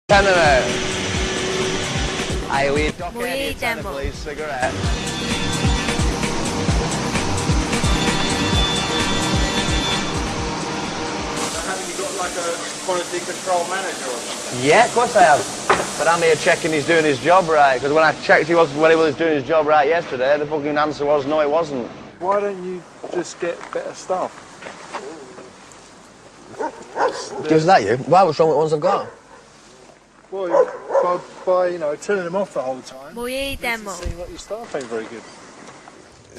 Tenner out. Aye, we dock any tenner, please, cigarette. Haven't you got like a quality control manager or something? Yeah, of course I have. But I'm here checking he's doing his job right, because when I checked he was doing his job right yesterday, the fucking answer was no, it wasn't. Why don't you just get better stuff? Is that you? Why? What's wrong with the ones I've got? Well, by you know, turning them off the whole time, it demo. seems like your staff ain't very good.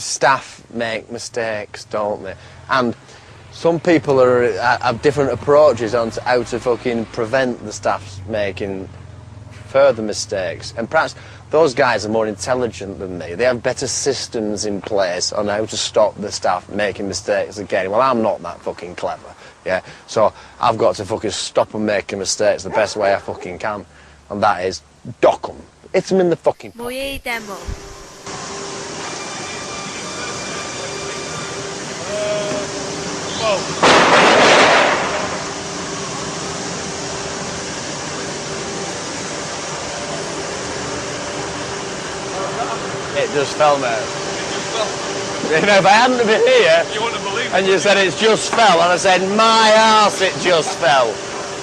Staff make mistakes, don't they? And some people have different approaches on how to fucking prevent the staff making further mistakes. And perhaps those guys are more intelligent than me. They have better systems in place on how to stop the staff making mistakes again. Well, I'm not that fucking clever, yeah? So I've got to fucking stop them making mistakes the best way I fucking can. And that is, dock them. Hit them in the fucking pocket. Demo. It just fell, mate. It just fell. You know, if I hadn't been here, you wouldn't believe it, and you said it's just fell, and I said, my arse, it just fell.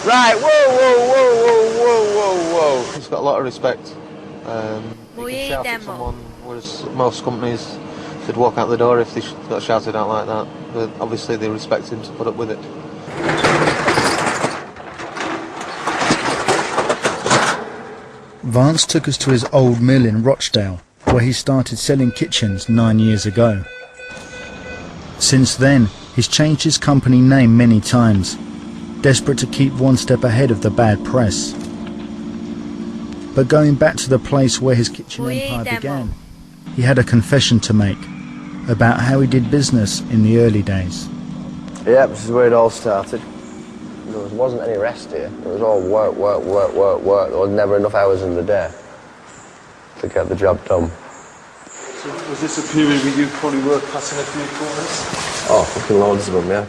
Right, whoa, whoa, whoa, whoa, whoa, whoa, whoa. He's got a lot of respect. He can shout at someone, whereas most companies, they'd walk out the door if they got shouted out like that. But obviously they respect him to put up with it. Vance took us to his old mill in Rochdale, where he started selling kitchens 9 years ago. Since then, he's changed his company name many times, desperate to keep one step ahead of the bad press. But going back to the place where his kitchen empire began, he had a confession to make about how he did business in the early days. Yeah, this is where it all started. There wasn't any rest here. It was all work, work, work, work, work. There was never enough hours in the day to get the job done. So was this a period where you probably were cutting a few corners? Oh, fucking loads of them, yeah.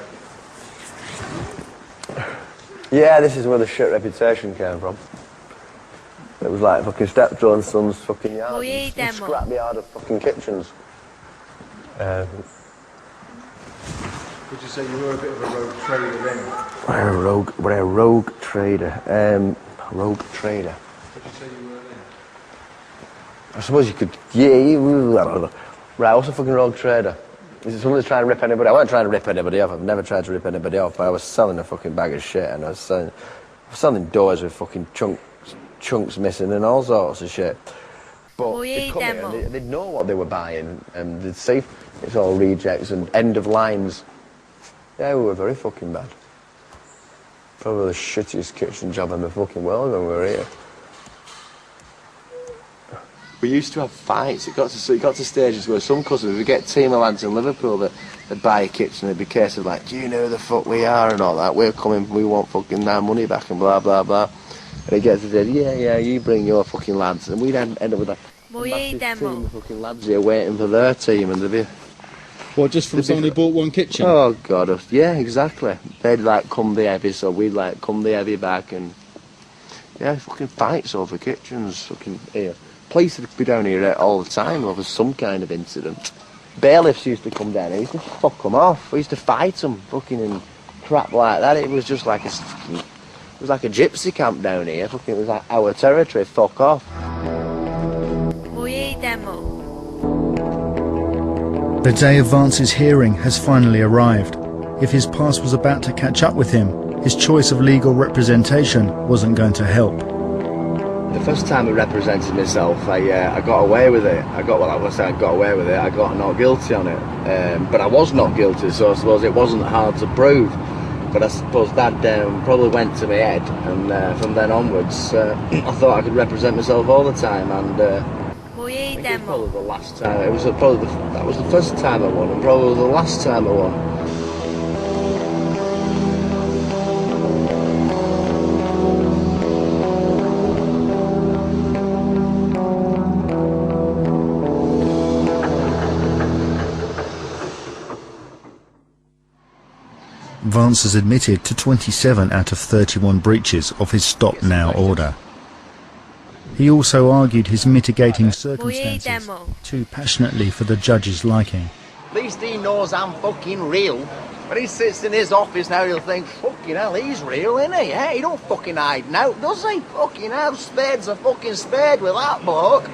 Yeah, this is where the shit reputation came from. It was like fucking Steptoe and Sons fucking yard. Scrap yard of fucking kitchens. Would you say you were a bit of a rogue trader then? We're a rogue trader. Rogue trader. Would you say you were then? I suppose you could. Yeah, I don't know. Right, what's a fucking rogue trader? Is it someone that's trying to rip anybody? I wasn't trying to rip anybody off. I've never tried to rip anybody off. But I was selling a fucking bag of shit, and I was selling doors with fucking chunks missing and all sorts of shit. But they'd come here and they'd know what they were buying, and they'd see it's all rejects and end of lines. Yeah, we were very fucking bad. Probably the shittiest kitchen job in the fucking world when we were here. We used to have fights. It got to stages where some customers would get a team of lads in Liverpool that would buy a kitchen. It'd be a case of like, do you know who the fuck we are and all that? We're coming, we want fucking our money back and blah blah blah. And it gets to say, yeah, you bring your fucking lads, and we'd end up with a massive team of fucking lads here waiting for their team, and they'd be. What, just from someone who bought one kitchen? Oh god, yeah, exactly. They'd like come the heavy, so we'd like come the heavy back, and yeah, fucking fights over kitchens, fucking here. Police would be down here all the time over some kind of incident. Bailiffs used to come down here, we used to fuck them off. We used to fight them, fucking and crap like that. It was just like a gypsy camp down here. Fucking, it was like our territory. Fuck off. The day of Vance's hearing has finally arrived. If his past was about to catch up with him, his choice of legal representation wasn't going to help. The first time I represented myself, I got away with it. I got away with it. I got not guilty on it, but I was not guilty, so I suppose it wasn't hard to prove. But I suppose that probably went to my head, and from then onwards, I thought I could represent myself all the time. And I think it was probably the last time. That was the first time I won, and probably the last time I won. Vance has admitted to 27 out of 31 breaches of his Stop Now order. He also argued his mitigating circumstances too passionately for the judge's liking. At least he knows I'm fucking real. When he sits in his office now, he'll think, fucking hell, he's real, isn't he? He don't fucking hide out, does he? Fucking hell, spade's a fucking spade with that bloke.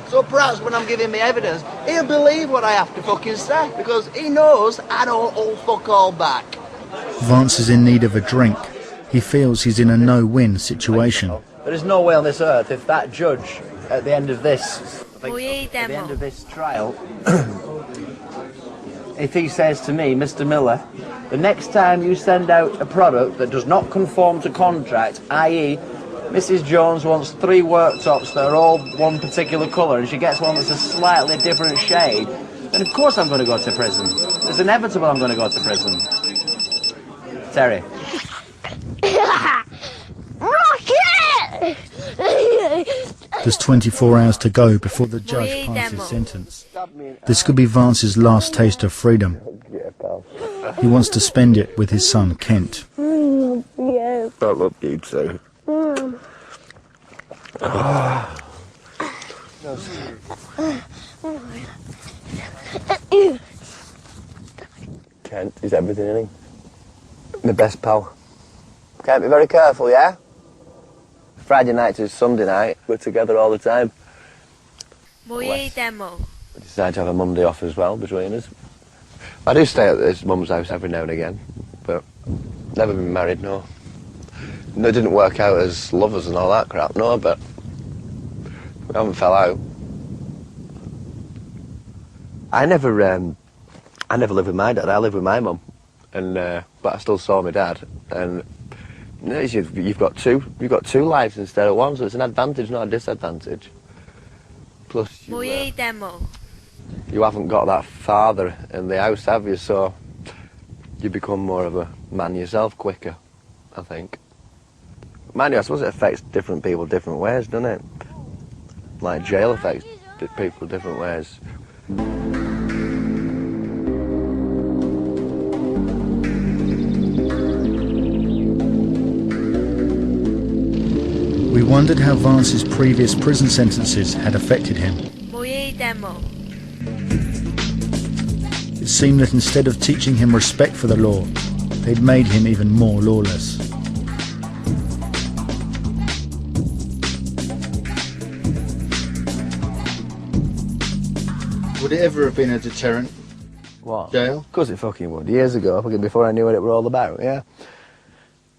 So perhaps when I'm giving me evidence, he'll believe what I have to fucking say, because he knows I don't hold fuck all back. Vance is in need of a drink. He feels he's in a no-win situation. There is no way on this earth if that judge, at the end of this, at the end of this trial, if he says to me, Mr. Miller, the next time you send out a product that does not conform to contract, i.e. Mrs. Jones wants 3 worktops that are all one particular colour and she gets one that's a slightly different shade, then of course I'm going to go to prison. It's inevitable I'm going to go to prison. Terry. There's 24 hours to go before the judge passes sentence. This could be Vance's last taste of freedom. He wants to spend it with his son, Kent. I love you too. Kent is everything, isn't he? My best pal. Kent, be very careful, yeah? Friday night to Sunday night, we're together all the time. We decide to have a Monday off as well between us. I do stay at his mum's house every now and again, but never been married, no. No, it didn't work out as lovers and all that crap, no, but we haven't fell out. I never lived with my dad. I lived with my mum, and but I still saw my dad. And you've got two lives instead of one, so it's an advantage, not a disadvantage. Plus, you haven't got that father in the house, have you? So you become more of a man yourself quicker, I think. Mind you, I suppose it affects different people different ways, doesn't it? Like jail affects people different ways. We wondered how Vance's previous prison sentences had affected him. It seemed that instead of teaching him respect for the law, they'd made him even more lawless. Would it ever have been a deterrent? What? Jail? Of course it fucking would. Years ago, fucking before I knew what it were all about, yeah.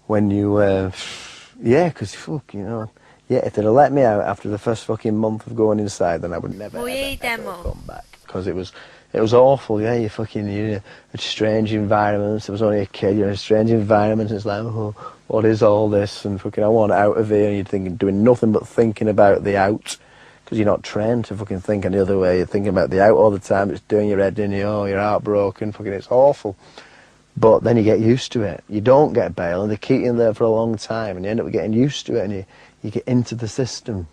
When you, yeah, because, fuck, you know, yeah, if they'd have let me out after the first fucking month of going inside, then I would never, ever come back. Because it was awful, yeah, you're in a strange environment. There was only a kid, you're in a strange environment, and it's like, oh, what is all this? And fucking, I want out of here, and you're thinking, doing nothing but thinking about the out. Because you're not trained to fucking think any other way. You're thinking about the out all the time. It's doing your head in. You're heartbroken. Fucking, it's awful. But then you get used to it. You don't get bail, and they keep you in there for a long time, and you end up getting used to it, and you get into the system.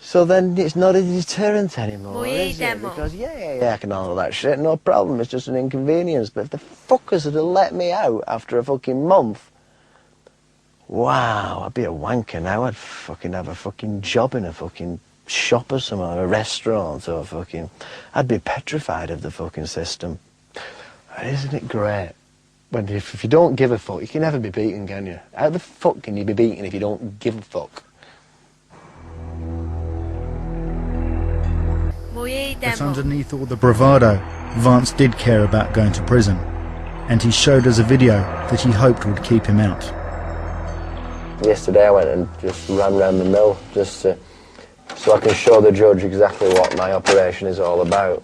So then it's not a deterrent anymore, is it? Because, yeah, I can handle that shit, no problem. It's just an inconvenience. But if the fuckers had let me out after a fucking month, wow, I'd be a wanker now. I'd fucking have a fucking job in a fucking shop or something, or a restaurant, or fucking... I'd be petrified of the fucking system. Isn't it great? When if you don't give a fuck, you can never be beaten, can you? How the fuck can you be beaten if you don't give a fuck? But underneath all the bravado, Vance did care about going to prison, and he showed us a video that he hoped would keep him out. Yesterday I went and just ran round the mill, just so I can show the judge exactly what my operation is all about.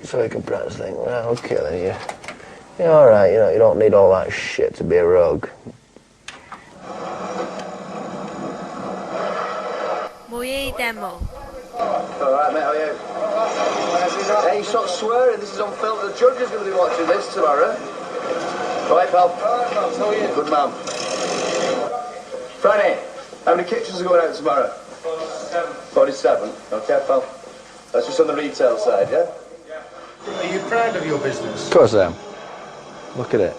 So he can perhaps think, well, okay then, you're alright, you know, you don't need all that shit to be a rogue. Alright, mate, how are you? Hey, stop swearing, this is on film. The judge is going to be watching this tomorrow. Right, pal? How are you? Good man. Franny, how many kitchens are going out tomorrow? 47. Okay, pal. That's just on the retail side, yeah? Are you proud of your business? Of course I am. Look at it.